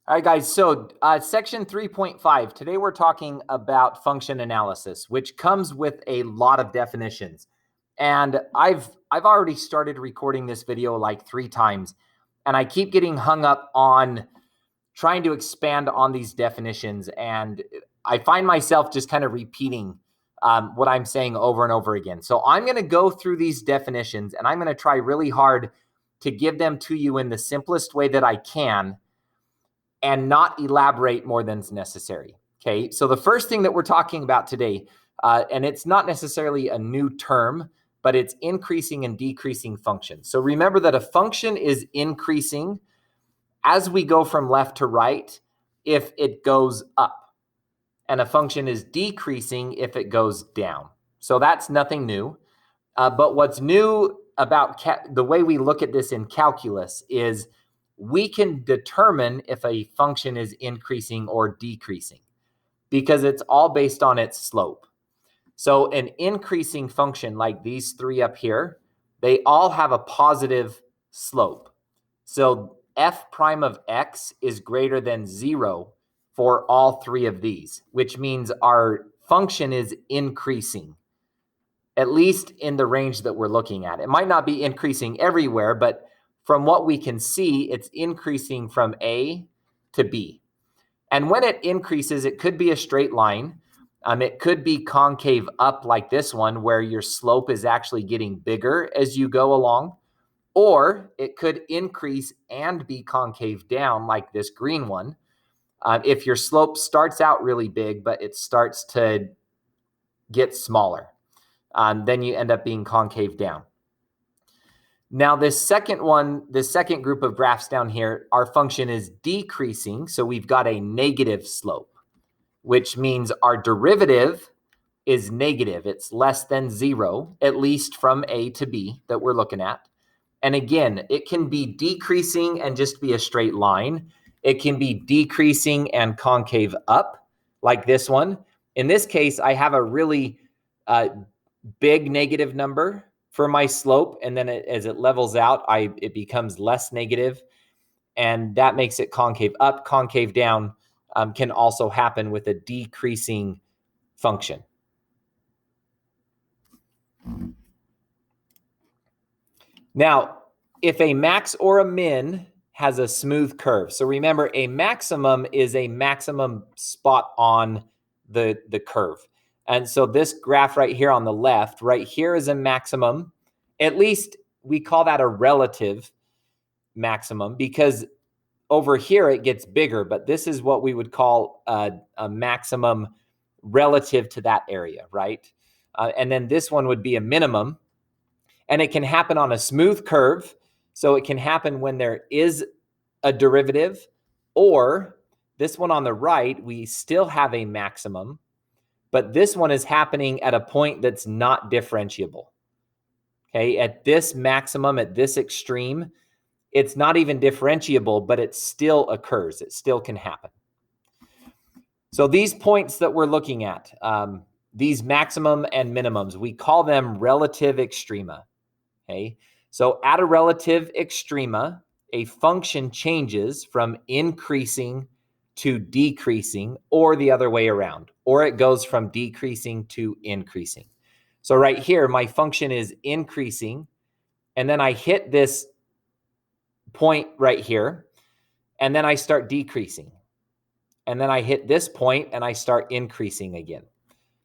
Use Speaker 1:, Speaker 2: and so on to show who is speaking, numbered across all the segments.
Speaker 1: All right, guys, so section 3.5, today we're talking about function analysis, which comes with a lot of definitions. And I've already started recording this video like 3 times, and I keep getting hung up on trying to expand on these definitions. And I find myself just kind of repeating what I'm saying over and over again. So I'm going to go through these definitions, and I'm going to try really hard to give them to you in the simplest way that I can, and not elaborate more than is necessary. Okay, so the first thing that we're talking about today, and it's not necessarily a new term, but it's increasing and decreasing functions. So remember that a function is increasing as we go from left to right if it goes up, and a function is decreasing if it goes down. So that's nothing new. But what's new about the way we look at this in calculus is we can determine if a function is increasing or decreasing because it's all based on its slope. So an increasing function like these 3 up here, they all have a positive slope. So f prime of x is greater than 0 for all 3 of these, which means our function is increasing, at least in the range that we're looking at. It might not be increasing everywhere, but from what we can see, it's increasing from A to B. And when it increases, it could be a straight line. It could be concave up like this one, where your slope is actually getting bigger as you go along. Or it could increase and be concave down like this green one. If your slope starts out really big, but it starts to get smaller, then you end up being concave down. Now, this second group of graphs down here, our function is decreasing. So we've got a negative slope, which means our derivative is negative. It's less than 0, at least from A to B that we're looking at. And again, it can be decreasing and just be a straight line. It can be decreasing and concave up like this one. In this case, I have a really big negative number for my slope, and then as it levels out, it becomes less negative, and that makes it concave up. Concave down can also happen with a decreasing function. Now, if a max or a min has a smooth curve, so remember, a maximum is a maximum spot on the curve. And so this graph right here on the left, right here is a maximum. At least we call that a relative maximum, because over here it gets bigger, but this is what we would call a maximum relative to that area, right? And then this one would be a minimum, and it can happen on a smooth curve. So it can happen when there is a derivative, or this one on the right, we still have a maximum, but this one is happening at a point that's not differentiable. Okay, at this maximum, at this extreme, it's not even differentiable, but it still occurs. It still can happen. So these points that we're looking at, these maximum and minimums, we call them relative extrema. Okay, so at a relative extrema, a function changes from increasing to decreasing, or the other way around, or it goes from decreasing to increasing. So right here, my function is increasing, and then I hit this point right here, and then I start decreasing. And then I hit this point and I start increasing again.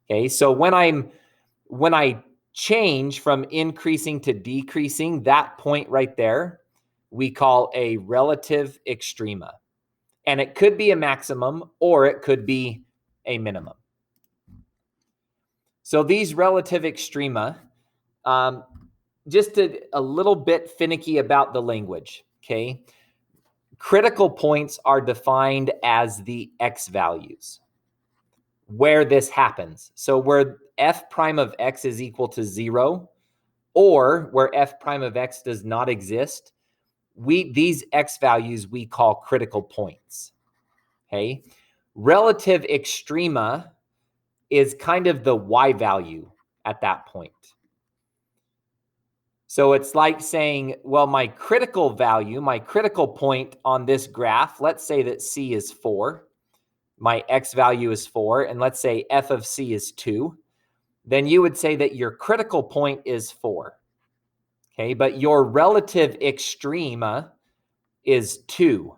Speaker 1: Okay, so when I change from increasing to decreasing, that point right there, we call a relative extrema. And it could be a maximum or it could be a minimum. So these relative extrema, just a little bit finicky about the language, okay? Critical points are defined as the x values where this happens. So where f prime of x is equal to 0, or where f prime of x does not exist, these x values we call critical points. Okay? Relative extrema is kind of the y value at that point. So it's like saying, well, my critical value, my critical point on this graph, let's say that C is 4. My X value is 4. And let's say F of C is 2. Then you would say that your critical point is 4. Okay, but your relative extrema is 2.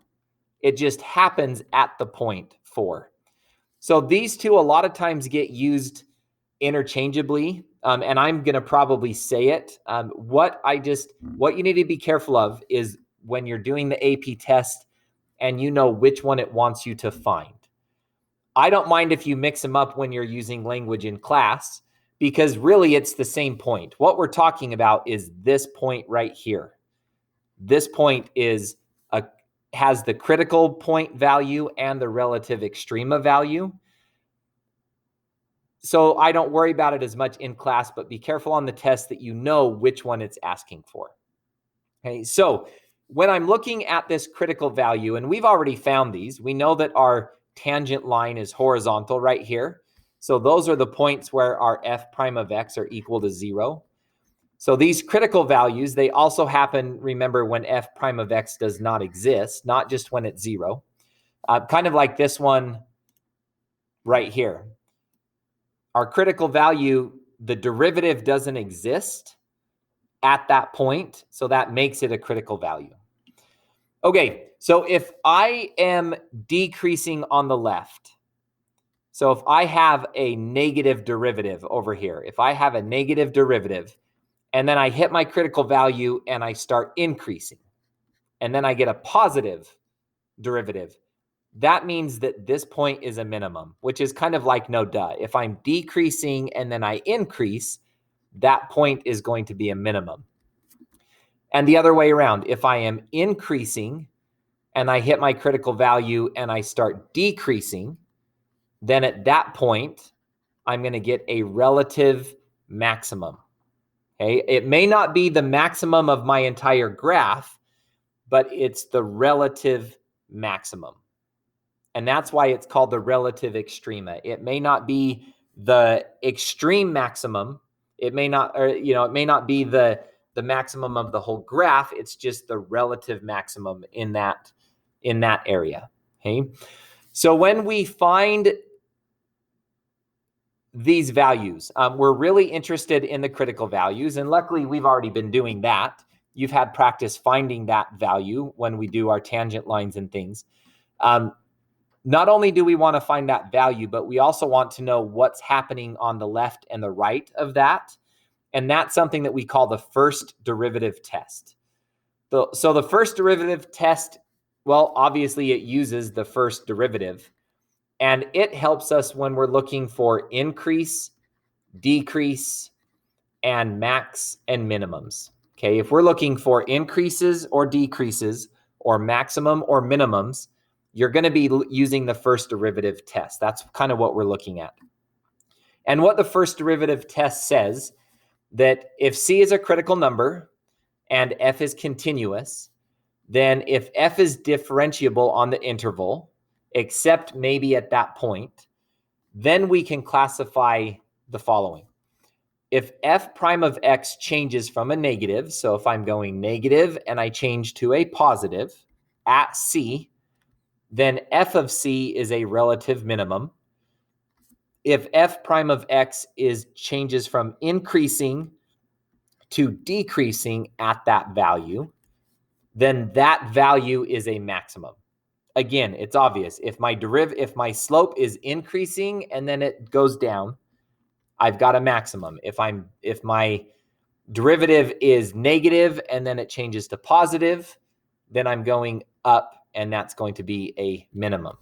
Speaker 1: It just happens at the point 4. So these two a lot of times get used interchangeably, and I'm going to probably say it. What you need to be careful of is when you're doing the AP test and you know which one it wants you to find. I don't mind if you mix them up when you're using language in class, because really it's the same point. What we're talking about is this point right here. This point has the critical point value and the relative extrema value. So I don't worry about it as much in class, but be careful on the test that you know which one it's asking for. Okay, so when I'm looking at this critical value, and we've already found these, we know that our tangent line is horizontal right here. So those are the points where our f prime of x are equal to 0. So these critical values, they also happen, remember, when f prime of x does not exist, not just when it's 0. Kind of like this one right here. Our critical value, the derivative doesn't exist at that point, so that makes it a critical value. Okay, so if I am decreasing on the left, so if I have a negative derivative over here, if I have a negative derivative, and then I hit my critical value and I start increasing, and then I get a positive derivative, that means that this point is a minimum, which is kind of like no duh. If I'm decreasing and then I increase, that point is going to be a minimum. And the other way around, if I am increasing and I hit my critical value and I start decreasing, then at that point, I'm going to get a relative maximum. Okay, it may not be the maximum of my entire graph, but it's the relative maximum. And that's why it's called the relative extrema. It may not be the extreme maximum. It may not, it may not be the maximum of the whole graph. It's just the relative maximum in that area. Okay. So when we find these values, we're really interested in the critical values. And luckily, we've already been doing that. You've had practice finding that value when we do our tangent lines and things. Not only do we want to find that value, but we also want to know what's happening on the left and the right of that. And that's something that we call the first derivative test. So the first derivative test, well, obviously it uses the first derivative. And it helps us when we're looking for increase, decrease, and max and minimums. Okay, if we're looking for increases or decreases or maximum or minimums, you're going to be using the first derivative test. That's kind of what we're looking at. And what the first derivative test says, that if C is a critical number and F is continuous, then if F is differentiable on the interval, except maybe at that point, then we can classify the following. If f prime of x changes from a negative, so if I'm going negative and I change to a positive at C, then f of C is a relative minimum. If f prime of x changes from increasing to decreasing at that value, then that value is a maximum. Again, it's obvious. If my slope is increasing and then it goes down, I've got a maximum. If my derivative is negative and then it changes to positive, then I'm going up, and that's going to be a minimum.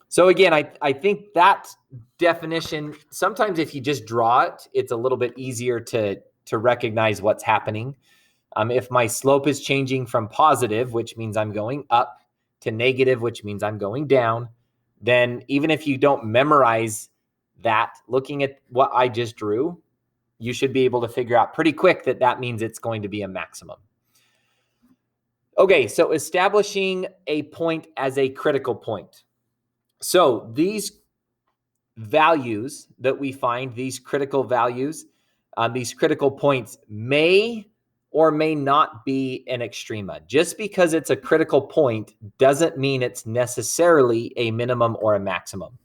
Speaker 1: So again, I think that definition, sometimes if you just draw it, it's a little bit easier to recognize what's happening. If my slope is changing from positive, which means I'm going up, to negative, which means I'm going down, then even if you don't memorize that, looking at what I just drew, you should be able to figure out pretty quick that that means it's going to be a maximum. Okay, so establishing a point as a critical point. So these values that we find, these critical values, These critical points may or may not be an extrema. Just because it's a critical point doesn't mean it's necessarily a minimum or a maximum.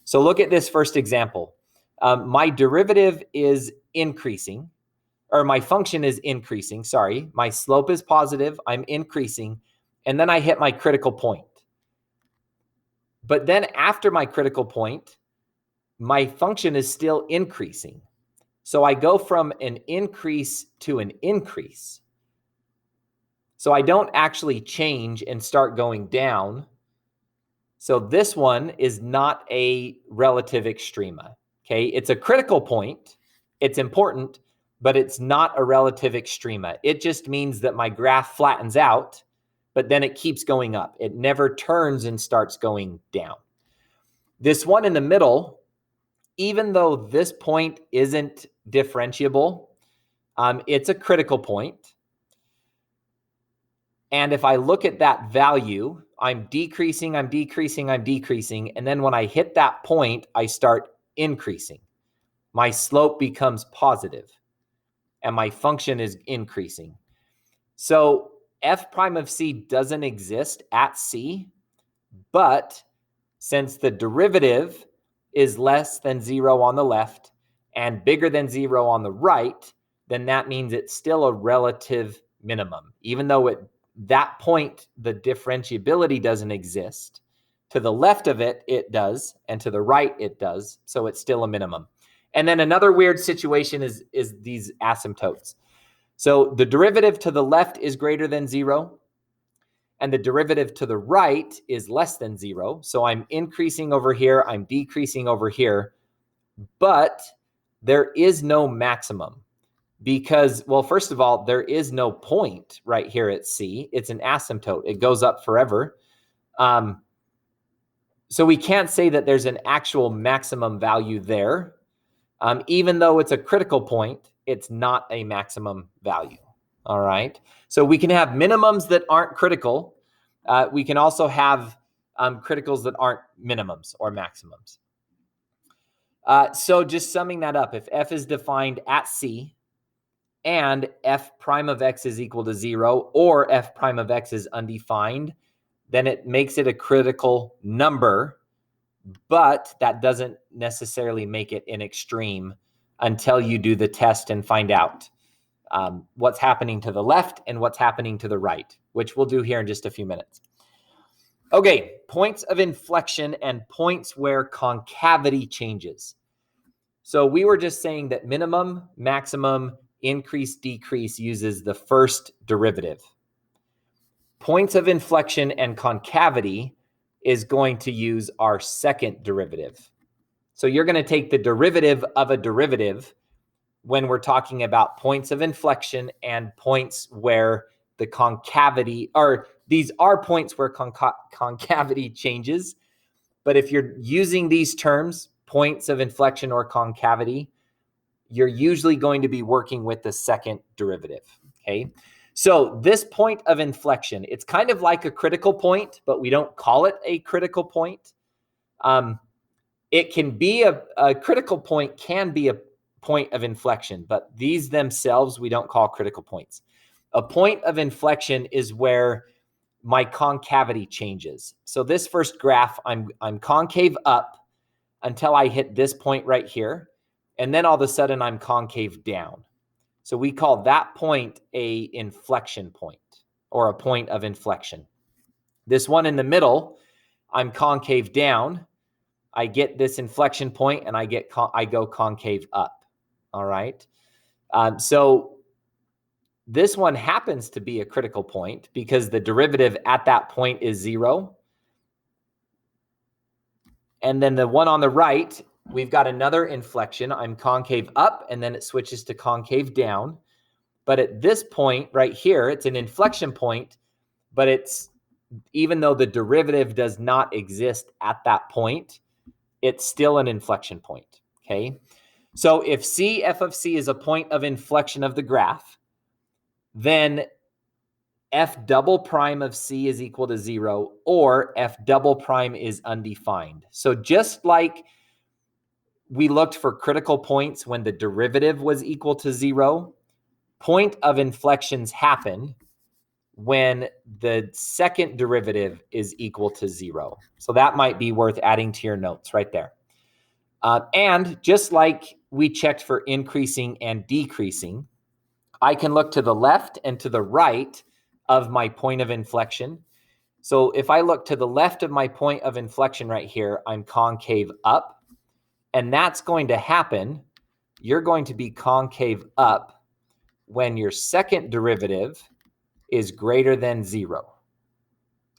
Speaker 1: So look at this first example. My derivative is increasing, or my function is increasing, sorry. My slope is positive, I'm increasing, and then I hit my critical point. But then after my critical point, my function is still increasing. So I go from an increase to an increase. So I don't actually change and start going down. So this one is not a relative extrema, okay? It's a critical point. It's important, but it's not a relative extrema. It just means that my graph flattens out, but then it keeps going up. It never turns and starts going down. This one in the middle, even though this point isn't differentiable, it's a critical point. And if I look at that value, I'm decreasing, I'm decreasing, I'm decreasing. And then when I hit that point, I start increasing. My slope becomes positive and my function is increasing. So f prime of c doesn't exist at c, but since the derivative is less than 0 on the left and bigger than 0 on the right, then that means it's still a relative minimum. Even though that point, the differentiability doesn't exist. To the left of it, it does, and to the right, it does. So it's still a minimum. And then another weird situation is these asymptotes. So the derivative to the left is greater than 0, and the derivative to the right is less than 0. So I'm increasing over here, I'm decreasing over here, but there is no maximum because, well, first of all, there is no point right here at C. It's an asymptote. It goes up forever. So we can't say that there's an actual maximum value there. Even though it's a critical point, it's not a maximum value. All right. So we can have minimums that aren't critical. We can also have criticals that aren't minimums or maximums. So just summing that up, if f is defined at c and f prime of x is equal to 0 or f prime of x is undefined, then it makes it a critical number, but that doesn't necessarily make it an extreme until you do the test and find out what's happening to the left and what's happening to the right, which we'll do here in just a few minutes. Okay, points of inflection and points where concavity changes. So we were just saying that minimum, maximum, increase, decrease uses the first derivative. Points of inflection and concavity is going to use our second derivative. So you're going to take the derivative of a derivative when we're talking about points of inflection and points where the concavity, or these are points where concavity changes. But if you're using these terms, points of inflection or concavity, you're usually going to be working with the second derivative, okay? So this point of inflection, it's kind of like a critical point, but we don't call it a critical point. It can be a critical point, can be a point of inflection, but these themselves we don't call critical points. A point of inflection is where my concavity changes. So this first graph, I'm concave up until I hit this point right here, and then all of a sudden I'm concave down. So we call that point a inflection point or a point of inflection. This one in the middle, I'm concave down. I get this inflection point and I go concave up. All right. So this one happens to be a critical point because the derivative at that point is 0. And then the one on the right, we've got another inflection. I'm concave up and then it switches to concave down. But at this point right here, it's an inflection point, but it's, even though the derivative does not exist at that point, it's still an inflection point, okay? So if C, f of C is a point of inflection of the graph, then f double prime of C is equal to 0 or f double prime is undefined. So just like we looked for critical points when the derivative was equal to 0. Point of inflections happen when the second derivative is equal to 0. So that might be worth adding to your notes right there. And just like we checked for increasing and decreasing, I can look to the left and to the right of my point of inflection. So if I look to the left of my point of inflection right here, I'm concave up. And that's going to happen. You're going to be concave up when your second derivative is greater than 0.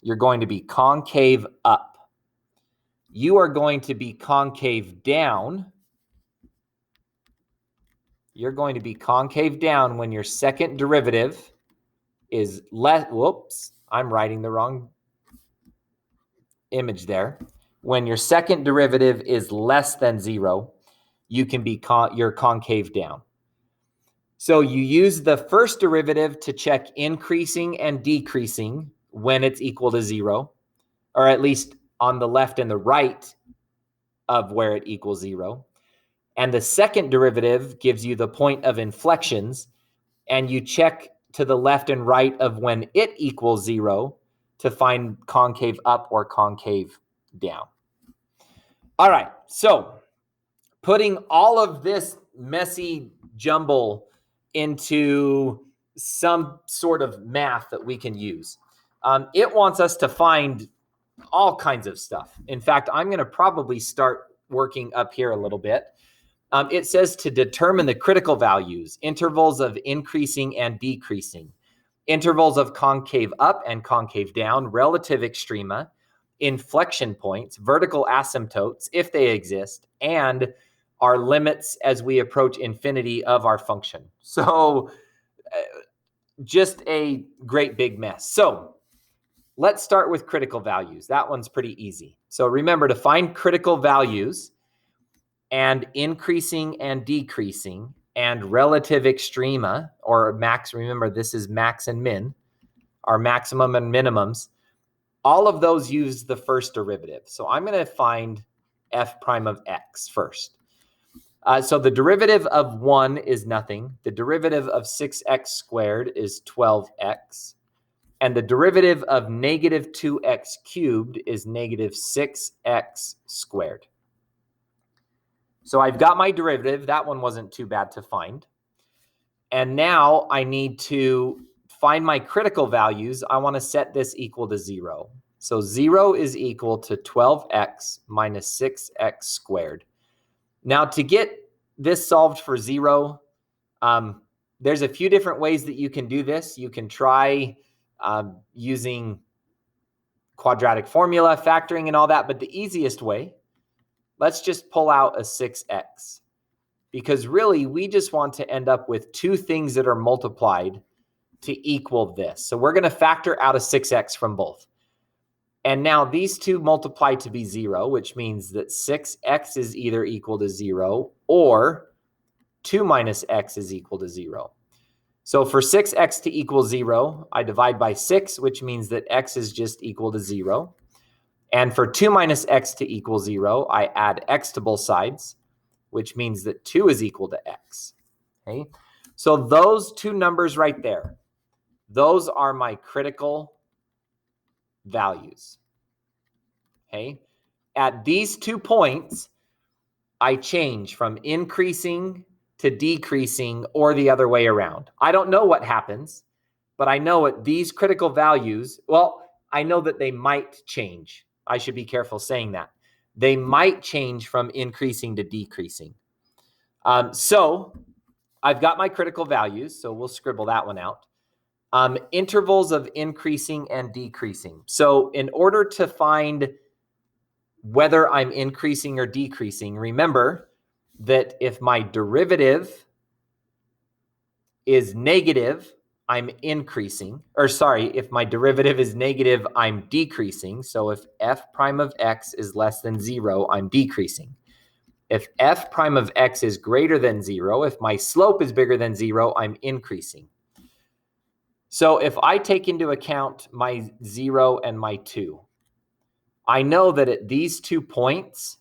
Speaker 1: You're going to be concave up. You are going to be concave down. You're going to be concave down when your second derivative is less. Whoops, I'm writing the wrong image there. When your second derivative is less than 0, you can be you're concave down. So you use the first derivative to check increasing and decreasing when it's equal to 0, or at least on the left and the right of where it equals 0. And the second derivative gives you the point of inflections, and you check to the left and right of when it equals 0 to find concave up or concave down. All right, so putting all of this messy jumble into some sort of math that we can use. It wants us to find all kinds of stuff. In fact, I'm going to probably start working up here a little bit. It says to determine the critical values, intervals of increasing and decreasing, intervals of concave up and concave down, relative extrema, inflection points, vertical asymptotes, if they exist, and our limits as we approach infinity of our function. So just a great big mess. So let's start with critical values. That one's pretty easy. So remember to find critical values and increasing and decreasing and relative extrema or max. Remember, this is max and min, our maximum and minimums. All of those use the first derivative. So I'm going to find f prime of x first. So the derivative of 1 is nothing. The derivative of 6x squared is 12x. And the derivative of negative 2x cubed is negative 6x squared. So I've got my derivative. That one wasn't too bad to find. And now I need to find my critical values. I want to set this equal to 0. So 0 is equal to 12x minus 6x squared. Now to get this solved for 0, there's a few different ways that you can do this. You can try using quadratic formula, factoring and all that. But the easiest way, let's just pull out a 6x. Because really, we just want to end up with two things that are multiplied to equal this. So we're going to factor out a 6x from both. And now these two multiply to be 0, which means that 6x is either equal to 0 or 2 minus x is equal to 0. So for 6x to equal 0, I divide by 6, which means that x is just equal to 0. And for 2 minus x to equal 0, I add x to both sides, which means that 2 is equal to x. Okay? So those two numbers right there, those are my critical values. Okay? At these 2 points, I change from increasing to decreasing or the other way around. I don't know what happens, but I know at these critical values, well, I know that they might change. I should be careful saying that. They might change from increasing to decreasing. So I've got my critical values, so we'll scribble that one out. Intervals of increasing and decreasing. So in order to find whether I'm increasing or decreasing, remember that if my derivative is negative, I'm increasing. Or sorry, if my derivative is negative, I'm decreasing. So if f prime of x is less than 0, I'm decreasing. If f prime of x is greater than 0, if my slope is bigger than 0, I'm increasing. So if I take into account my 0 and my 2, I know that at these 2 points,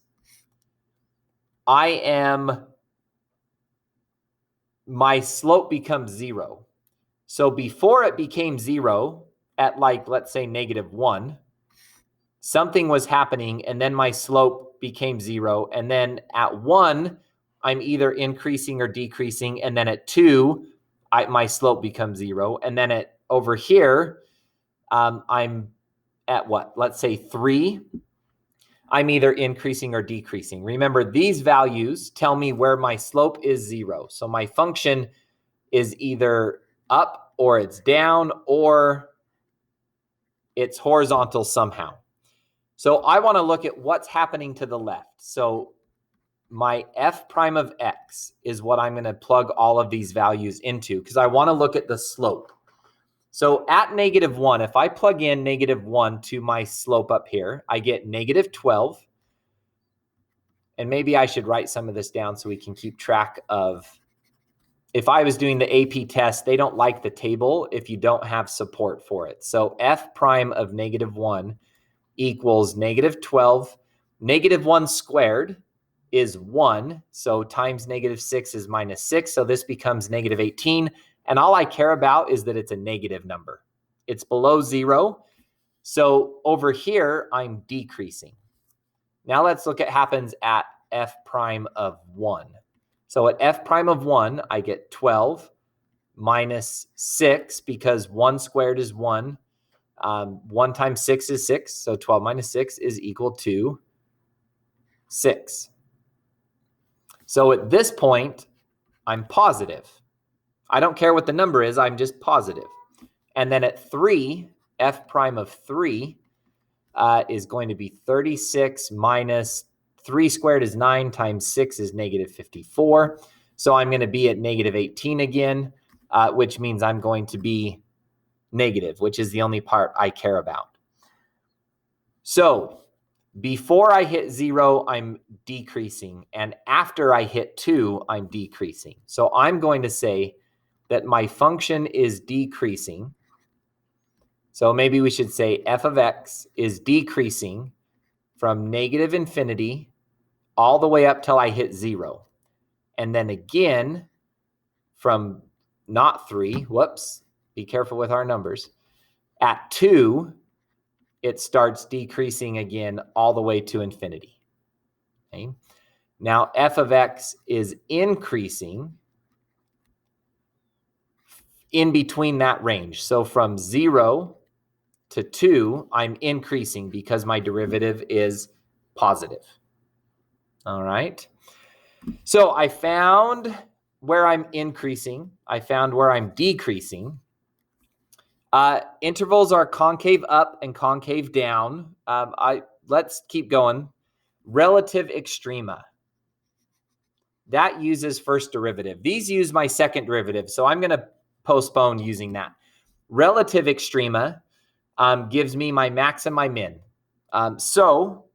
Speaker 1: my slope becomes 0. So before it became 0 at like, let's say -1, something was happening and then my slope became 0. And then at 1, I'm either increasing or decreasing. And then at 2, my slope becomes 0. And then over here, I'm at what? Let's say 3. I'm either increasing or decreasing. Remember, these values tell me where my slope is 0. So my function is either up or it's down or it's horizontal somehow. So I want to look at what's happening to the left. So my f prime of x is what I'm going to plug all of these values into because I want to look at the slope. So at -1, if I plug in -1 to my slope up here, I get -12. And maybe I should write some of this down so we can keep track of, if I was doing the AP test, they don't like the table if you don't have support for it. So f prime of -1 equals -12. -1 squared is 1. So times -6 is -6. So this becomes -18. And all I care about is that it's a negative number. It's below 0. So over here, I'm decreasing. Now let's look at what happens at f prime of 1. So at f prime of 1, I get 12 minus 6 because 1 squared is 1. 1 times 6 is 6. So 12 minus 6 is equal to 6. So at this point, I'm positive. I don't care what the number is. I'm just positive. And then at 3, f prime of 3 is going to be 36 minus 3 squared is 9 times 6 is -54. So I'm going to be at -18 again, which means I'm going to be negative, which is the only part I care about. So before I hit 0, I'm decreasing. And after I hit 2, I'm decreasing. So I'm going to say that my function is decreasing. So maybe we should say f of x is decreasing from -infinity all the way up till I hit 0. And then again from not 3, whoops, be careful with our numbers. At 2, it starts decreasing again all the way to infinity. Okay? Now f of x is increasing in between that range. So from 0 to 2, I'm increasing because my derivative is positive. All right. So I found where I'm increasing. I found where I'm decreasing. Intervals are concave up and concave down. Let's keep going. Relative extrema. That uses first derivative. These use my second derivative, so I'm going to postpone using that. Relative extrema gives me my max and my min. So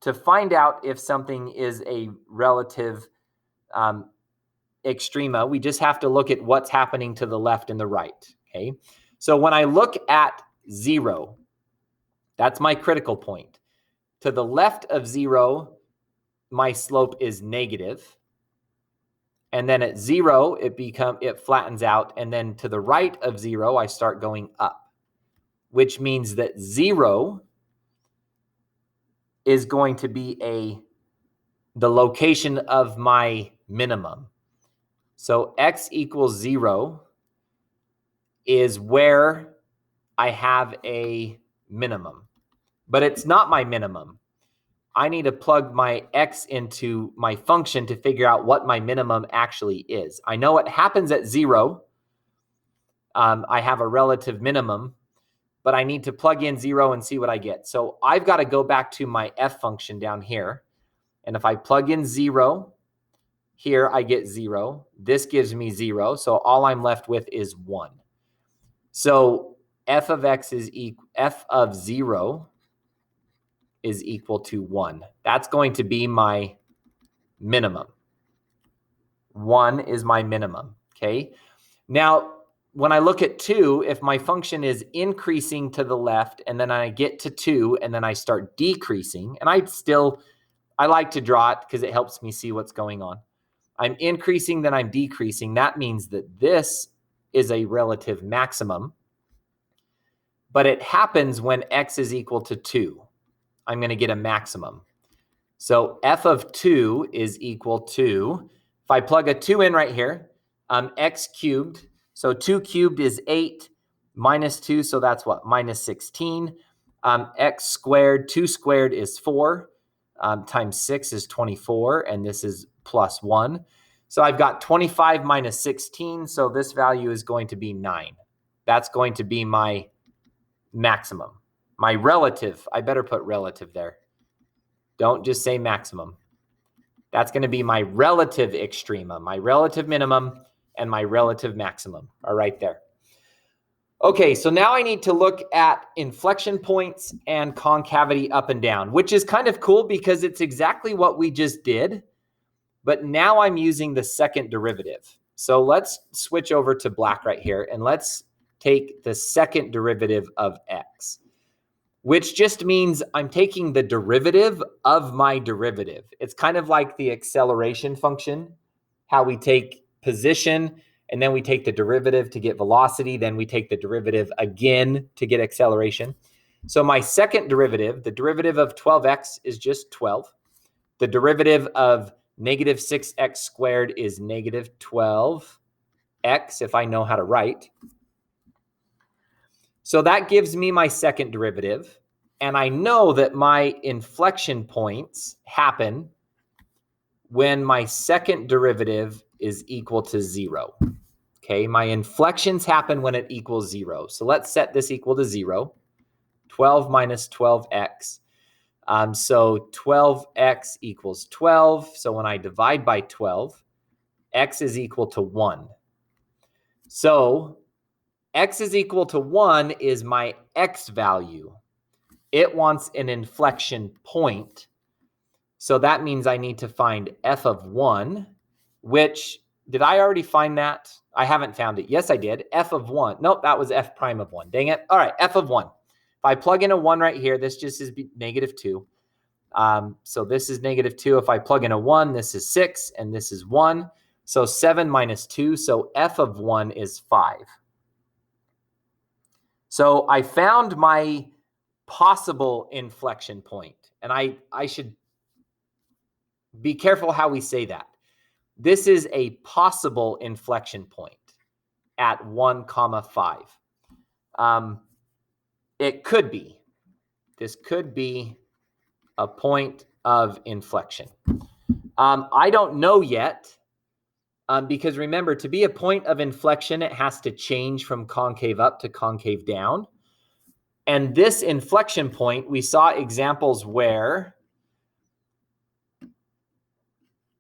Speaker 1: to find out if something is a relative extrema, we just have to look at what's happening to the left and the right. Okay. So when I look at 0, that's my critical point. To the left of 0, my slope is negative. And then at 0, it flattens out. And then to the right of 0, I start going up, which means that 0 is going to be the location of my minimum. So x equals 0 is where I have a minimum, but it's not my minimum. I need to plug my x into my function to figure out what my minimum actually is. I know it happens at 0. I have a relative minimum, but I need to plug in 0 and see what I get. So I've got to go back to my f function down here. And if I plug in 0, here I get 0. This gives me 0. So all I'm left with is 1. So f of x is f of 0 is equal to 1. That's going to be my minimum. 1 is my minimum. Okay. Now, when I look at 2, if my function is increasing to the left and then I get to 2 and then I start decreasing, and I I like to draw it because it helps me see what's going on. I'm increasing, then I'm decreasing. That means that this is a relative maximum, but it happens when x is equal to 2. I'm going to get a maximum. So f of 2 is equal to, if I plug a 2 in right here, x cubed. So 2 cubed is 8 minus 2, so that's what? Minus 16. X squared, 2 squared is 4, times 6 is 24, and this is plus 1. So I've got 25 minus 16, so this value is going to be 9. That's going to be my maximum. My relative, I better put relative there. Don't just say maximum. That's going to be my relative extrema. My relative minimum and my relative maximum are right there. Okay, so now I need to look at inflection points and concavity up and down, which is kind of cool because it's exactly what we just did, but now I'm using the second derivative. So let's switch over to black right here, and let's take the second derivative of x, which just means I'm taking the derivative of my derivative. It's kind of like the acceleration function, how we take position, and then we take the derivative to get velocity, then we take the derivative again to get acceleration. So my second derivative, the derivative of 12x is just 12. The derivative of negative 6x squared is negative 12x, if I know how to write. So that gives me my second derivative. And I know that my inflection points happen when my second derivative is equal to 0. Okay, my inflections happen when it equals 0. So let's set this equal to 0. 12 minus 12x. So 12x equals 12. So when I divide by 12, x is equal to 1. So x is equal to 1 is my x value. It wants an inflection point. So that means I need to find f of 1, which, did I already find that? I haven't found it. Yes, I did. F of 1. Nope, that was f prime of 1. Dang it. All right, f of 1. If I plug in a 1 right here, this just is negative 2. So this is negative 2. If I plug in a 1, this is 6, and this is 1. So 7 minus 2. So f of 1 is 5. So I found my possible inflection point. And I should be careful how we say that. This is a possible inflection point at 1, 5. It could be. This could be a point of inflection. I don't know yet, because remember, to be a point of inflection, it has to change from concave up to concave down. And this inflection point, we saw examples where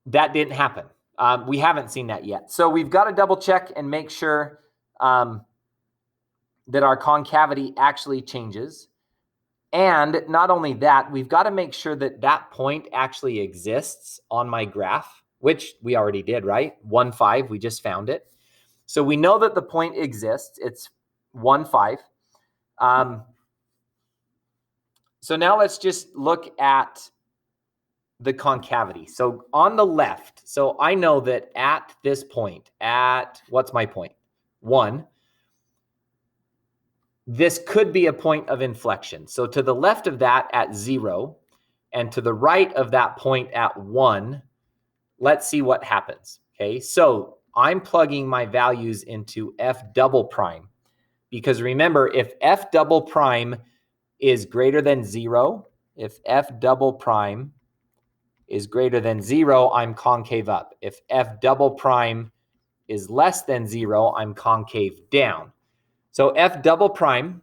Speaker 1: that didn't happen. We haven't seen that yet. So we've got to double check and make sure that our concavity actually changes. And not only that, we've got to make sure that that point actually exists on my graph, which we already did, right? 1, 5, we just found it. So we know that the point exists. It's 1, 5. So now let's just look at the concavity. So on the left, so I know that at this point, at what's my point? 1. This could be a point of inflection. So to the left of that at 0, and to the right of that point at 1, let's see what happens. Okay, so I'm plugging my values into f double prime, because remember, if f double prime is greater than 0, if f double prime is greater than 0, I'm concave up. If f double prime is less than 0, I'm concave down. So f double prime,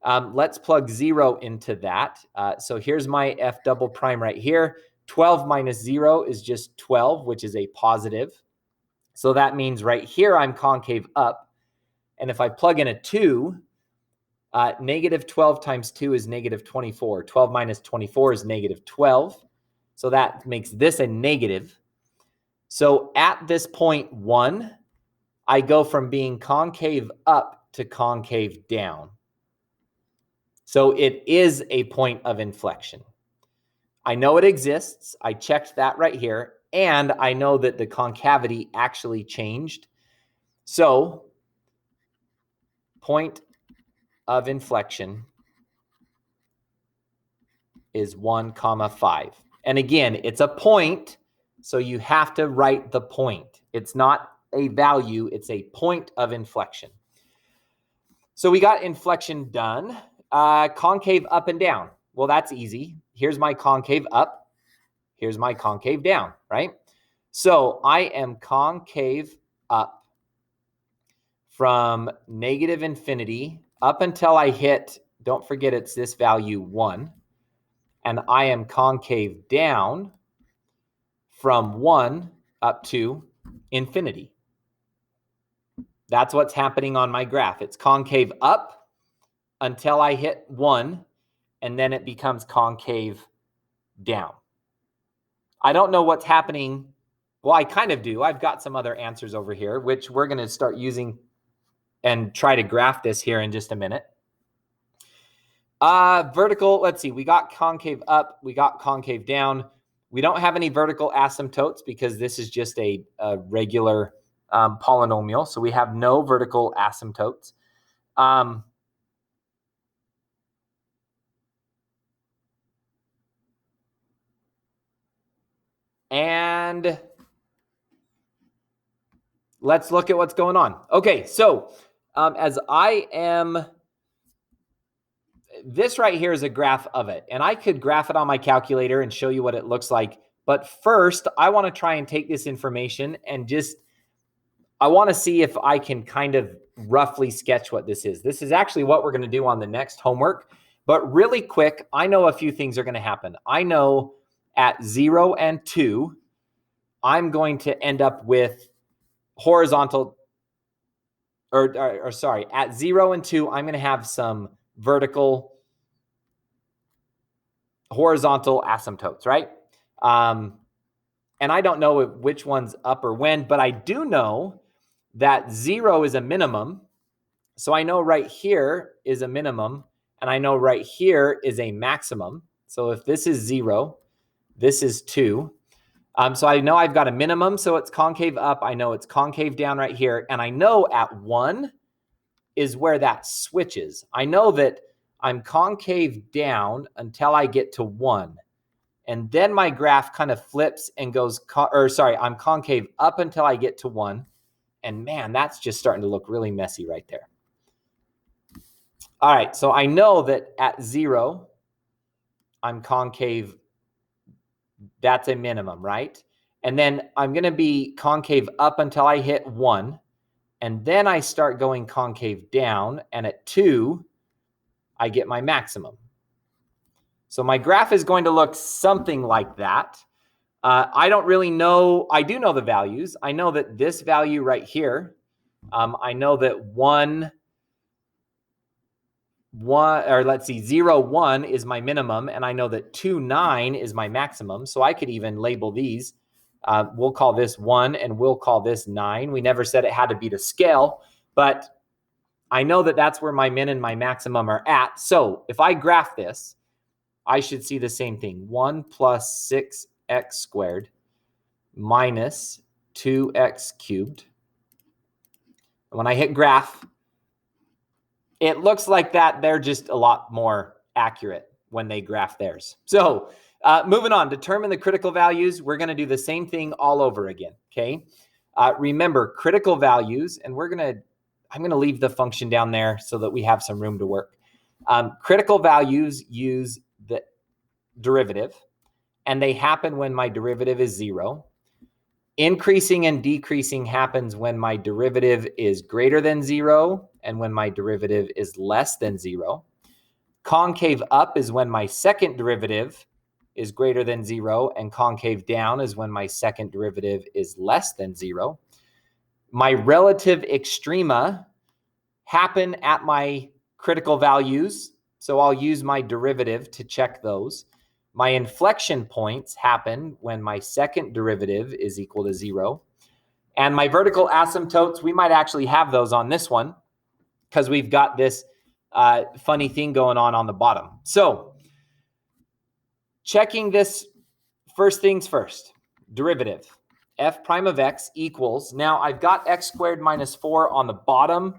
Speaker 1: let's plug 0 into that. So here's my f double prime right here. 12 minus 0 is just 12, which is a positive. So that means right here I'm concave up. And if I plug in a 2, negative 12 times 2 is negative 24. 12 minus 24 is negative 12. So that makes this a negative. So at this point 1, I go from being concave up to concave down. So it is a point of inflection. I know it exists. I checked that right here. And I know that the concavity actually changed. So point of inflection is 1,5. And again, it's a point, so you have to write the point. It's not a value, it's a point of inflection. So we got inflection done. Concave up and down. Well, that's easy. Here's my concave up. Here's my concave down, right? So I am concave up from negative infinity up until I hit, don't forget it's this value 1. And I am concave down from 1 up to infinity. That's what's happening on my graph. It's concave up until I hit 1, and then it becomes concave down. I don't know what's happening. Well, I kind of do. I've got some other answers over here, which we're going to start using and try to graph this here in just a minute. Vertical, let's see. We got concave up. We got concave down. We don't have any vertical asymptotes because this is just a regular polynomial. So we have no vertical asymptotes. And let's look at what's going on. Okay, so as I am, this right here is a graph of it. And I could graph it on my calculator and show you what it looks like. But first, I want to try and take this information and just, I want to see if I can kind of roughly sketch what this is. This is actually what we're going to do on the next homework. But really quick, I know a few things are going to happen. I know at 0 and 2, I'm going to end up with horizontal, or sorry, at 0 and 2, I'm going to have some vertical, horizontal asymptotes, right? And I don't know which one's up or when, but I do know that 0 is a minimum. So I know right here is a minimum, and I know right here is a maximum. So if this is 0, this is 2. So I know I've got a minimum, so it's concave up. I know it's concave down right here. And I know at 1 is where that switches. I know that I'm concave down until I get to 1. And then my graph kind of flips and goes, I'm concave up until I get to 1. And man, that's just starting to look really messy right there. All right, so I know that at 0, I'm concave. That's a minimum, right? And then I'm going to be concave up until I hit 1. And then I start going concave down. And at 2, I get my maximum. So my graph is going to look something like that. I don't really know. I do know the values. I know that this value right here, I know that 0, 1 is my minimum, and I know that 2, 9 is my maximum. So I could even label these. We'll call this 1, and we'll call this 9. We never said it had to be to scale, but I know that that's where my min and my maximum are at. So if I graph this, I should see the same thing. 1 plus 6x squared minus 2x cubed. And when I hit graph, it looks like that they're just a lot more accurate when they graph theirs. So moving on, determine the critical values. We're going to do the same thing all over again, okay? Remember, critical values, and I'm going to leave the function down there so that we have some room to work. Critical values use the derivative, and they happen when my derivative is 0. Increasing and decreasing happens when my derivative is greater than 0 and when my derivative is less than 0. Concave up is when my second derivative is greater than 0, and concave down is when my second derivative is less than 0. My relative extrema happen at my critical values, so I'll use my derivative to check those. My inflection points happen when my second derivative is equal to 0. And my vertical asymptotes, we might actually have those on this one because we've got this funny thing going on the bottom. So checking this, first things first, derivative. F prime of x equals, now I've got x squared minus 4 on the bottom.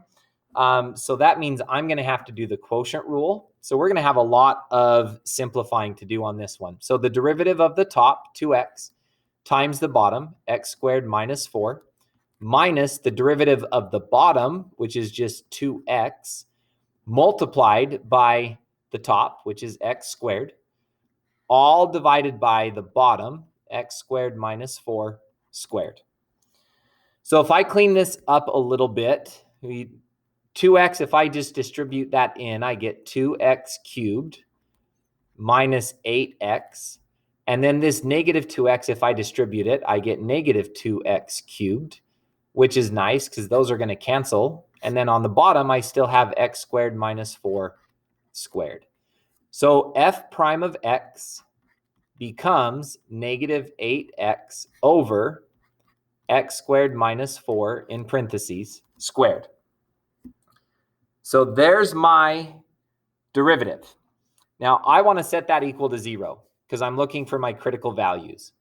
Speaker 1: So that means I'm going to have to do the quotient rule. So we're going to have a lot of simplifying to do on this one. So the derivative of the top, 2x, times the bottom, x squared minus 4, minus the derivative of the bottom, which is just 2x, multiplied by the top, which is x squared, all divided by the bottom, x squared minus 4 squared. So if I clean this up a little bit, 2x, if I just distribute that in, I get 2x cubed minus 8x. And then this negative 2x, if I distribute it, I get negative 2x cubed, which is nice because those are going to cancel. And then on the bottom, I still have x squared minus 4 squared. So f prime of x becomes negative 8x over x squared minus 4 in parentheses squared. So there's my derivative. Now I want to set that equal to 0 because I'm looking for my critical values.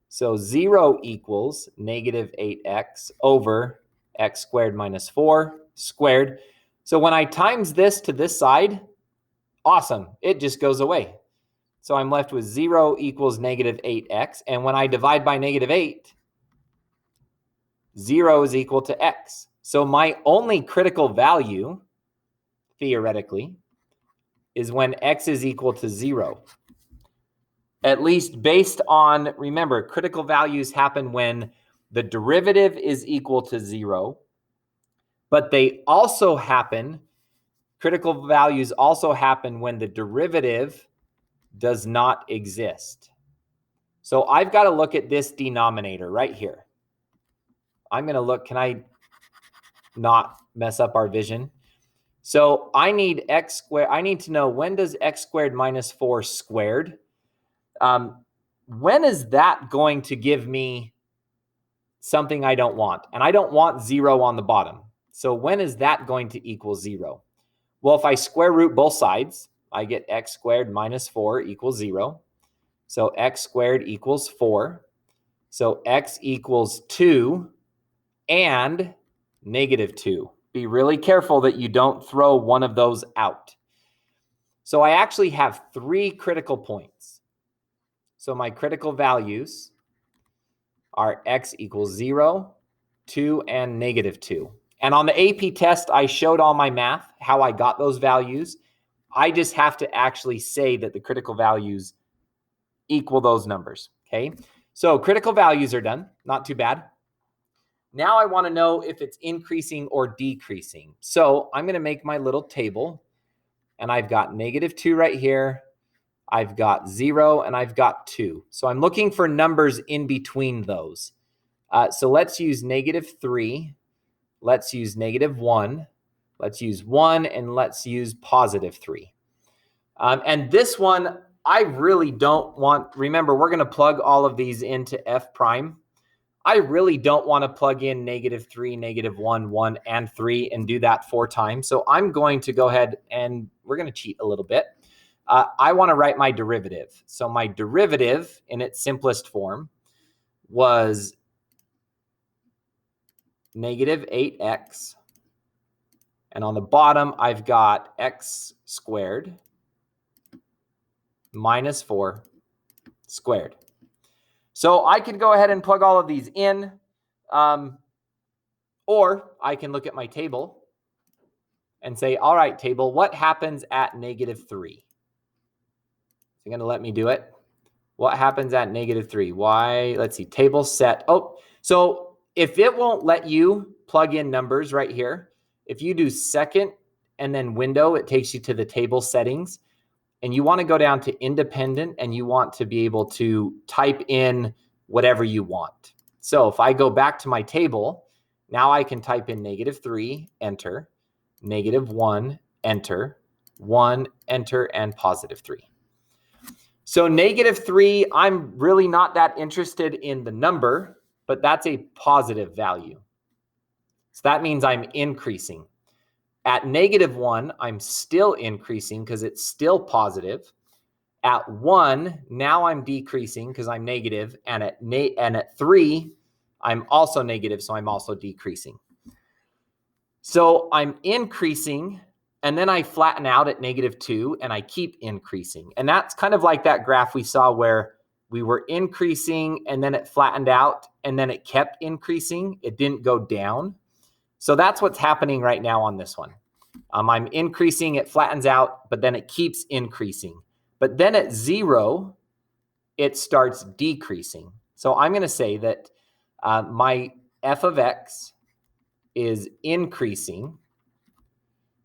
Speaker 1: So 0 equals negative 8x over x squared minus 4 squared. So when I times this to this side, awesome, it just goes away. So I'm left with 0 equals negative 8x. And when I divide by negative 8, 0 is equal to x. So my only critical value, theoretically, is when x is equal to 0. At least based on, remember, critical values happen when the derivative is equal to 0, but they also happen, critical values also happen when the derivative does not exist. So I've got to look at this denominator right here. I'm going to look, can I not mess up our vision? So I need x squared, I need to know, when does x squared minus 4 squared? When is that going to give me something I don't want? And I don't want 0 on the bottom. So when is that going to equal 0? Well, if I square root both sides, I get x squared minus 4 equals 0. So x squared equals 4. So x equals 2 and negative 2. Be really careful that you don't throw one of those out. So I actually have 3 critical points. So my critical values are x equals 0, 2, and negative 2. And on the AP test, I showed all my math, how I got those values. I just have to actually say that the critical values equal those numbers, okay? So critical values are done, not too bad. Now I want to know if it's increasing or decreasing. So I'm going to make my little table, and I've got negative 2 right here. I've got 0 and I've got 2. So I'm looking for numbers in between those. So let's use negative 3. Let's use negative 1. Let's use 1, and let's use positive 3. And this one, I really don't want, remember, we're going to plug all of these into f prime. I really don't want to plug in negative 3, negative 1, 1, and 3 and do that 4 times. So I'm going to go ahead and we're going to cheat a little bit. I want to write my derivative. So my derivative in its simplest form was negative 8x. And on the bottom, I've got x squared minus 4 squared. So I could go ahead and plug all of these in, or I can look at my table and say, all right, table, what happens at negative 3? You're going to let me do it. What happens at negative 3? Why? Let's see, table set. Oh, so if it won't let you plug in numbers right here, if you do second and then window, it takes you to the table settings. And you want to go down to independent, and you want to be able to type in whatever you want. So if I go back to my table, now I can type in negative 3, enter, negative 1, enter, 1, enter, and positive 3. So negative 3, I'm really not that interested in the number, but that's a positive value. So that means I'm increasing. At negative 1, I'm still increasing because it's still positive. At 1, now I'm decreasing because I'm negative, and at 3, I'm also negative, so I'm also decreasing. So I'm increasing, and then I flatten out at -2, and I keep increasing. And that's kind of like that graph we saw where we were increasing, and then it flattened out, and then it kept increasing. It didn't go down. So that's what's happening right now on this one. I'm increasing, it flattens out, but then it keeps increasing. But then at 0, it starts decreasing. So I'm going to say that my f of x is increasing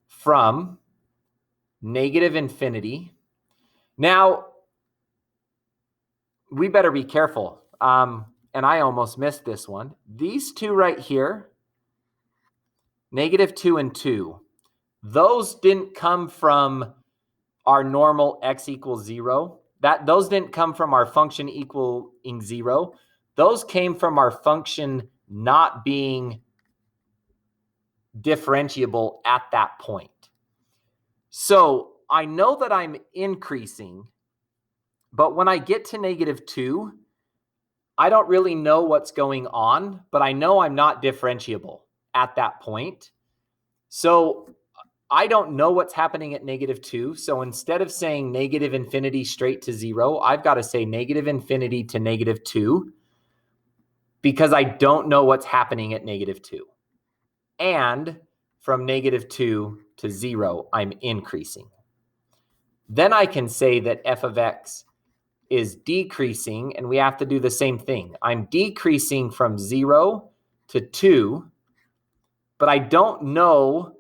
Speaker 1: from -infinity. Now, we better be careful. And I almost missed this one. These two right here, -2 and 2, those didn't come from our normal x equals 0. Those didn't come from our function equaling 0. Those came from our function not being differentiable at that point. So I know that I'm increasing, but when I get to -2, I don't really know what's going on, but I know I'm not differentiable at that point. So I don't know what's happening at -2. So instead of saying -infinity straight to 0, I've got to say -infinity to -2 because I don't know what's happening at -2. And from -2 to 0, I'm increasing. Then I can say that f of x is decreasing, and we have to do the same thing. I'm decreasing from 0 to 2, but I don't know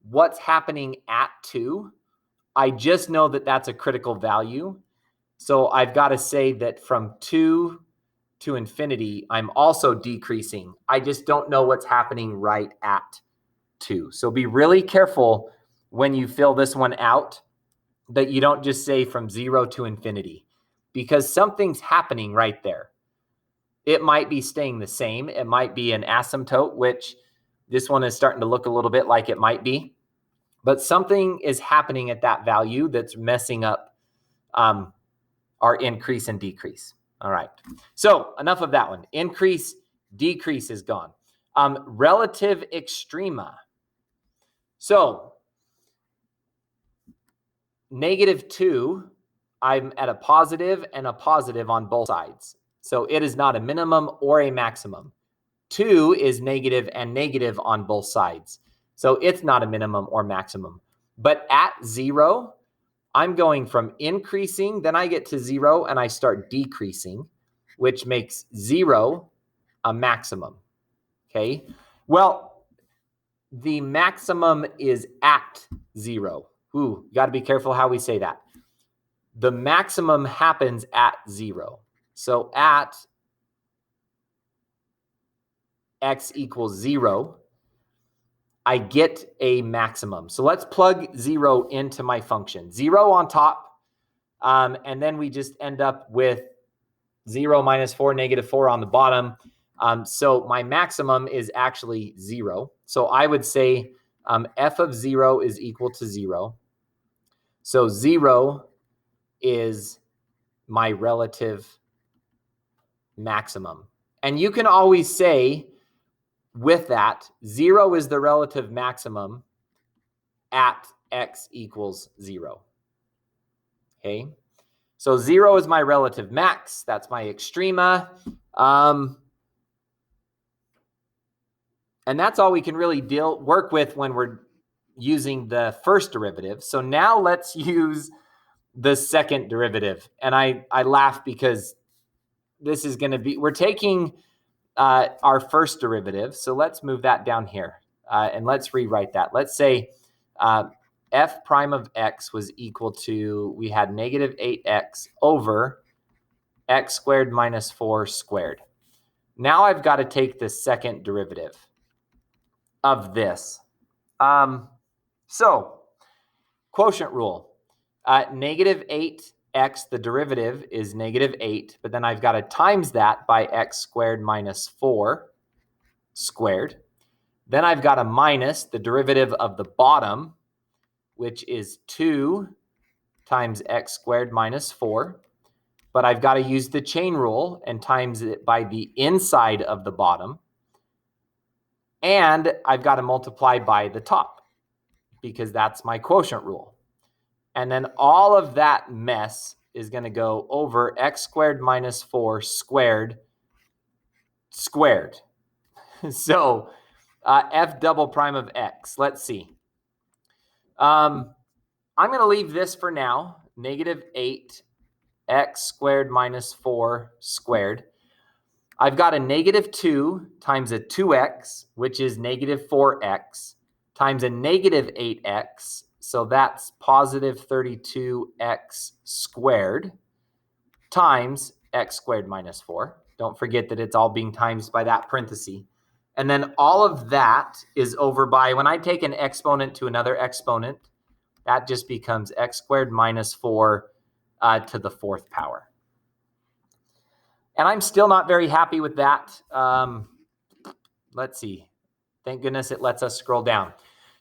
Speaker 1: what's happening at 2. I just know that that's a critical value. So I've got to say that from 2 to infinity, I'm also decreasing. I just don't know what's happening right at 2. So be really careful when you fill this one out that you don't just say from 0 to infinity, because something's happening right there. It might be staying the same. It might be an asymptote, which this one is starting to look a little bit like it might be. But something is happening at that value that's messing up our increase and decrease. All right. So enough of that one. Increase, decrease is gone. Relative extrema. So -2, I'm at a positive and a positive on both sides. So it is not a minimum or a maximum. 2 is negative and negative on both sides. So it's not a minimum or maximum. But at 0, I'm going from increasing, then I get to 0 and I start decreasing, which makes 0 a maximum. Okay. Well, the maximum is at 0. Ooh, you got to be careful how we say that. The maximum happens at 0. So at x equals 0, I get a maximum. So let's plug 0 into my function. 0 on top, and then we just end up with 0 minus 4, -4 on the bottom. So my maximum is actually 0. So I would say f of 0 is equal to 0. So 0 is my relative maximum. And you can always say with that, 0 is the relative maximum at x equals 0. Okay. So 0 is my relative max. That's my extrema. And that's all we can really work with when we're using the first derivative. So now let's use the second derivative. And I laugh because this is going to be, we're taking our first derivative. So let's move that down here and let's rewrite that. Let's say f prime of x was equal to, we had -8x over x squared minus 4 squared. Now I've got to take the second derivative of this. So quotient rule, -8x, the derivative is -8, but then I've got to times that by x squared minus 4 squared. Then I've got a minus the derivative of the bottom, which is 2 times x squared minus 4. But I've got to use the chain rule and times it by the inside of the bottom. And I've got to multiply by the top because that's my quotient rule. And then all of that mess is going to go over x squared minus 4 squared. So f double prime of x. Let's see. I'm going to leave this for now. Negative 8 x squared minus 4 squared. I've got a negative 2 times a 2x, which is negative 4x, times a negative 8x. So that's positive 32x squared times x squared minus 4. Don't forget that it's all being times by that parenthesis. And then all of that is over by, when I take an exponent to another exponent, that just becomes x squared minus 4 to the 4th power. And I'm still not very happy with that. Let's see. Thank goodness it lets us scroll down.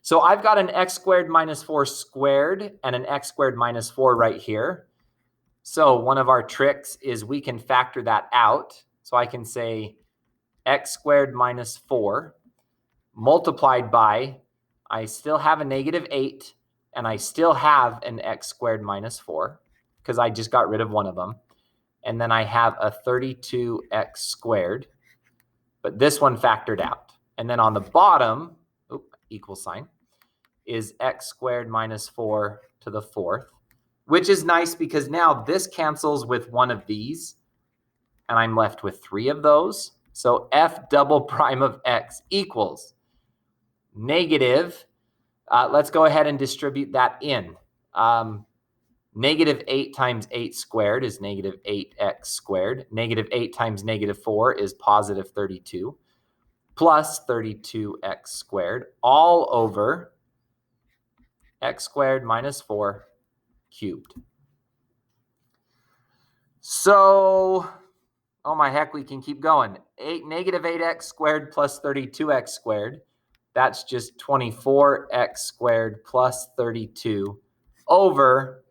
Speaker 1: So I've got an x squared minus 4 squared and an x squared minus 4 right here. So one of our tricks is we can factor that out. So I can say x squared minus 4 multiplied by, I still have a negative 8, and I still have an x squared minus 4 because I just got rid of one of them. And then I have a 32x squared, but this one factored out. And then on the bottom, equal sign, is x squared minus 4 to the 4th, which is nice because now this cancels with one of these, and I'm left with 3 of those. So f double prime of x equals negative, let's go ahead and distribute that in. Negative 8 times 8 squared is negative 8x squared. Negative 8 times negative 4 is positive 32, plus 32x squared, all over x squared minus 4 cubed. So, oh my heck, we can keep going. Negative 8x squared plus 32x squared. That's just 24x squared plus 32 over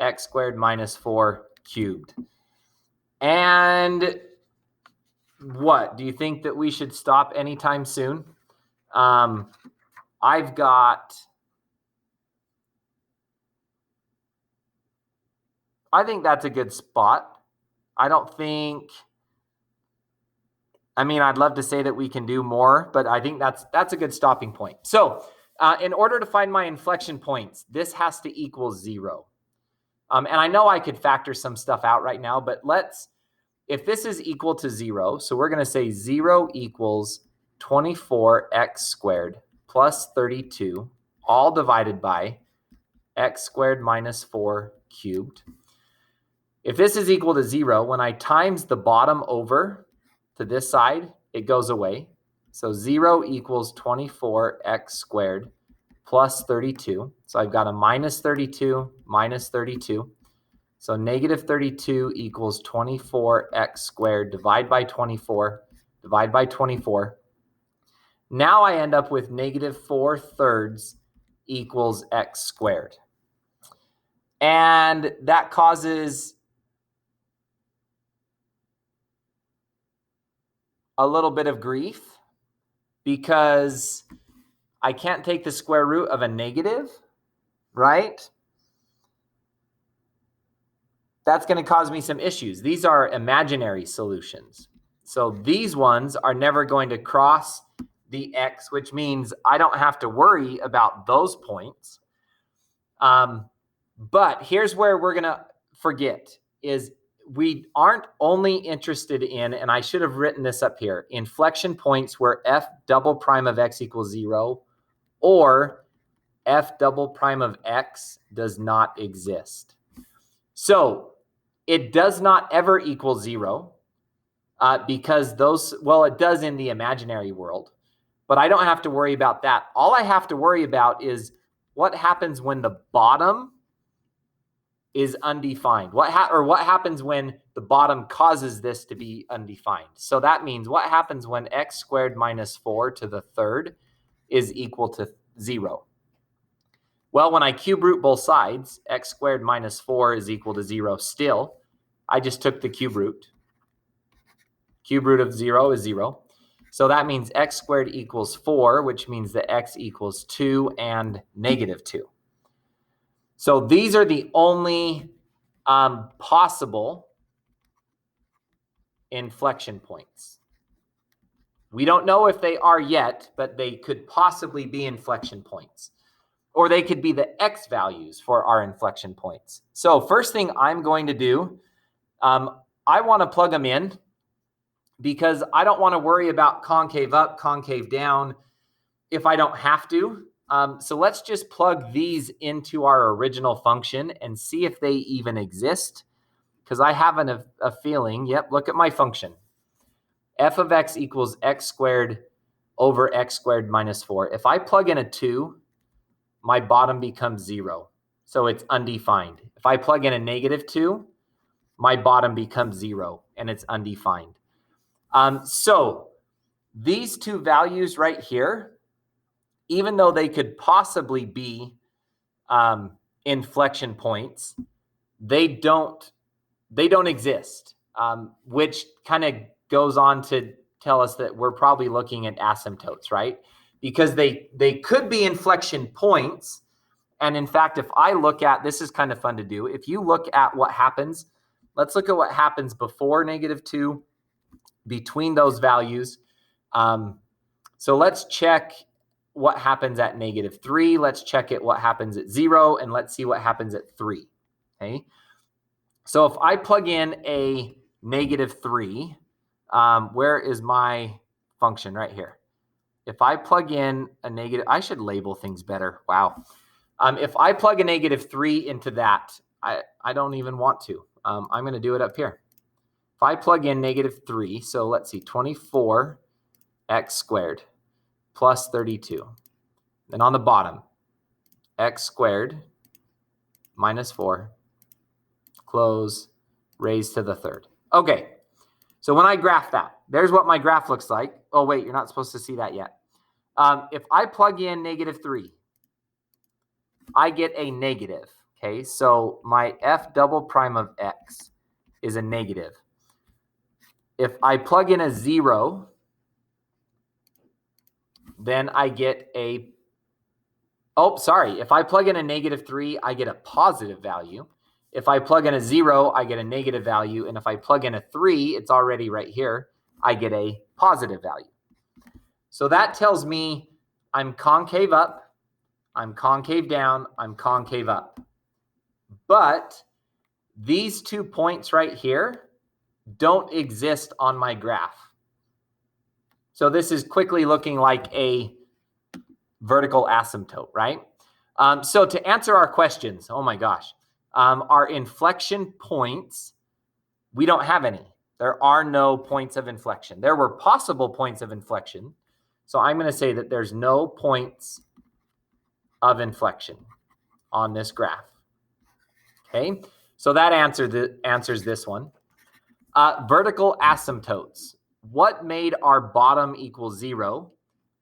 Speaker 1: x squared minus 4 cubed. And what? Do you think that we should stop anytime soon? I think that's a good spot. I mean, I'd love to say that we can do more, but I think that's a good stopping point. So in order to find my inflection points, this has to equal 0. And I know I could factor some stuff out right now, but if this is equal to 0, so we're going to say 0 equals 24x squared plus 32, all divided by x squared minus 4 cubed. If this is equal to 0, when I times the bottom over to this side, it goes away. So 0 equals 24x squared plus 32. So I've got a minus 32, minus 32. So negative 32 equals 24x squared, divide by 24, divide by 24. Now I end up with negative 4/3 equals x squared. And that causes a little bit of grief because I can't take the square root of a negative, right? That's going to cause me some issues. These are imaginary solutions. So these ones are never going to cross the x, which means I don't have to worry about those points. But here's where we're going to forget is we aren't only interested in, and I should have written this up here, inflection points where f double prime of x equals 0 or f double prime of x does not exist. So it does not ever equal 0 because those, well, it does in the imaginary world, but I don't have to worry about that. All I have to worry about is what happens when the bottom is undefined. What happens when the bottom causes this to be undefined? So that means what happens when x squared minus 4 to the 3rd is equal to 0? Well, when I cube root both sides, x squared minus 4 is equal to 0 still. I just took the cube root. Cube root of 0 is 0. So that means x squared equals 4, which means that x equals 2 and negative 2. So these are the only possible inflection points. We don't know if they are yet, but they could possibly be inflection points. Or they could be the x values for our inflection points. So first thing I'm going to do, I want to plug them in because I don't want to worry about concave up, concave down if I don't have to. So let's just plug these into our original function and see if they even exist. Because I have a feeling, yep, look at my function. F of x equals x squared over x squared minus 4. If I plug in a 2, my bottom becomes 0. So it's undefined. If I plug in a negative 2, my bottom becomes 0 and it's undefined. So these two values right here, even though they could possibly be inflection points, they don't exist, which kind of goes on to tell us that we're probably looking at asymptotes, right? Because they could be inflection points. And in fact, if I look at, this is kind of fun to do. If you look at what happens, let's look at what happens before negative 2, between those values. So let's check what happens at negative 3. Let's check it what happens at 0. And let's see what happens at 3. Okay. So if I plug in a negative 3, where is my function? Right here. If I plug in a negative, I should label things better. Wow. If I plug a negative 3 into that, I don't even want to. I'm going to do it up here. If I plug in negative 3, so let's see, 24 x squared plus 32. Then on the bottom, x squared minus 4, close, raised to the third. Okay, so when I graph that, there's what my graph looks like. Oh, wait, you're not supposed to see that yet. If I plug in negative 3, I get a negative. Okay, so my f double prime of x is a negative. If I plug in a 0, then I get a, oh, sorry. If I plug in a negative 3, I get a positive value. If I plug in a 0, I get a negative value. And if I plug in a 3, it's already right here, I get a positive value. So that tells me I'm concave up, I'm concave down, I'm concave up. But these 2 points right here don't exist on my graph. So this is quickly looking like a vertical asymptote, right? So to answer our questions, oh my gosh, our inflection points, we don't have any. There are no points of inflection. There were possible points of inflection. So I'm going to say that there's no points of inflection on this graph. Okay, so that answers this one. Vertical asymptotes. What made our bottom equal 0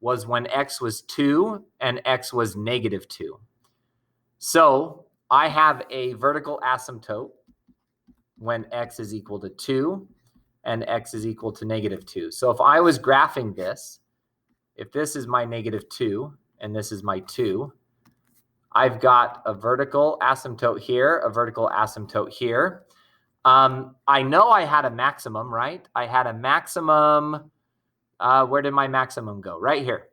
Speaker 1: was when x was 2 and x was negative 2. So I have a vertical asymptote when x is equal to 2 and x is equal to negative 2. So if I was graphing this, if this is my negative 2 and this is my 2, I've got a vertical asymptote here, a vertical asymptote here. I know I had a maximum, right? I had a maximum. Where did my maximum go? Right here.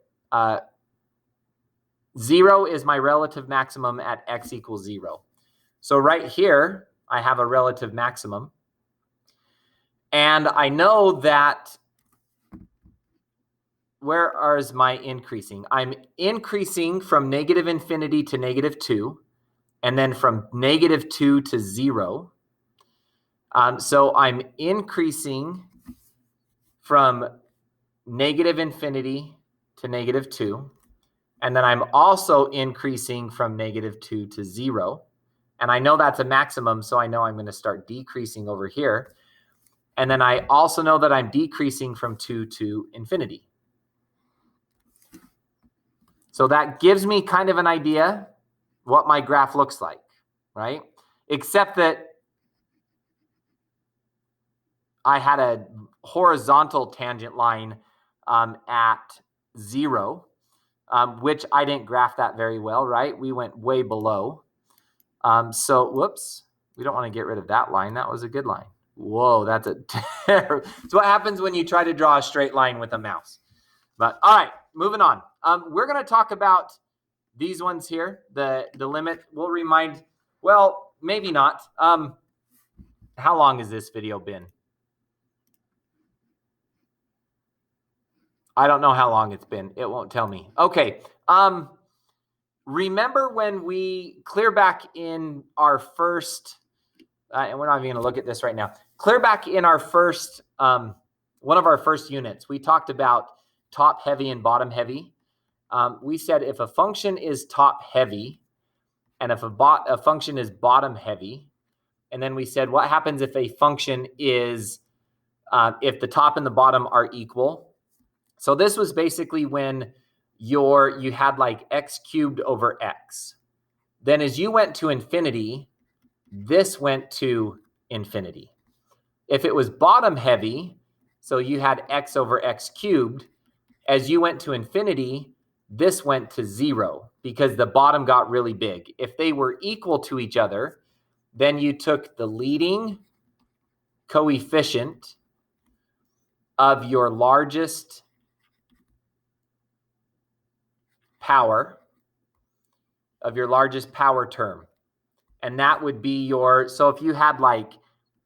Speaker 1: 0 is my relative maximum at x equals 0. So right here, I have a relative maximum. And I know that, where is my increasing? I'm increasing from negative infinity to negative 2, and then from negative 2 to 0. So I'm increasing from negative infinity to negative 2. And then I'm also increasing from negative 2 to 0. And I know that's a maximum, so I know I'm going to start decreasing over here. And then I also know that I'm decreasing from 2 to infinity. So that gives me kind of an idea what my graph looks like, right? Except that I had a horizontal tangent line at 0, which I didn't graph that very well, right? We went way below. So, whoops, we don't want to get rid of that line. That was a good line. Whoa, that's a terrible. It's what happens when you try to draw a straight line with a mouse. But all right, moving on. We're going to talk about these ones here, the limit. We'll remind, well, maybe not. How long has this video been? I don't know how long it's been. It won't tell me. Okay. Remember when we clear back in our first, and we're not even going to look at this right now. Clear back in our first, one of our first units, we talked about top heavy and bottom heavy. We said if a function is top heavy and if a function is bottom heavy, and then we said what happens if a function is, if the top and the bottom are equal. So this was basically when you had like x cubed over x. Then as you went to infinity, this went to infinity. If it was bottom heavy, so you had x over x cubed, as you went to infinity, this went to 0 because the bottom got really big. If they were equal to each other, then you took the leading coefficient of your largest power, term. And that would be your, so if you had like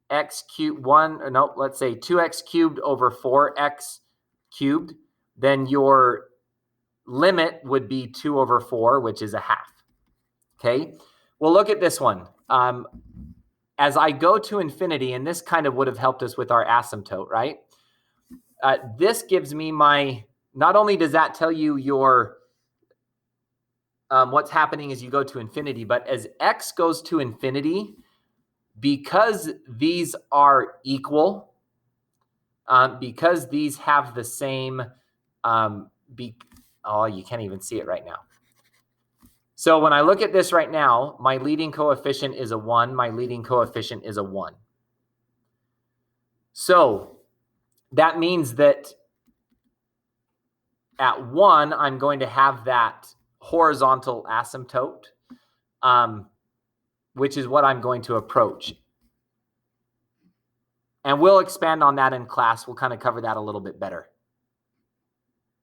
Speaker 1: x cubed, let's say 2x cubed over 4x cubed, then your limit would be 2 over 4, which is a half. Okay, well, look at this one. As I go to infinity, and this kind of would have helped us with our asymptote, right? This gives me my, not only does that tell you your, what's happening as you go to infinity, but as x goes to infinity, because these are equal, because these have the same, oh, you can't even see it right now. So when I look at this right now, my leading coefficient is a 1. My leading coefficient is a 1. So that means that at 1, I'm going to have that horizontal asymptote, which is what I'm going to approach. And we'll expand on that in class. We'll kind of cover that a little bit better.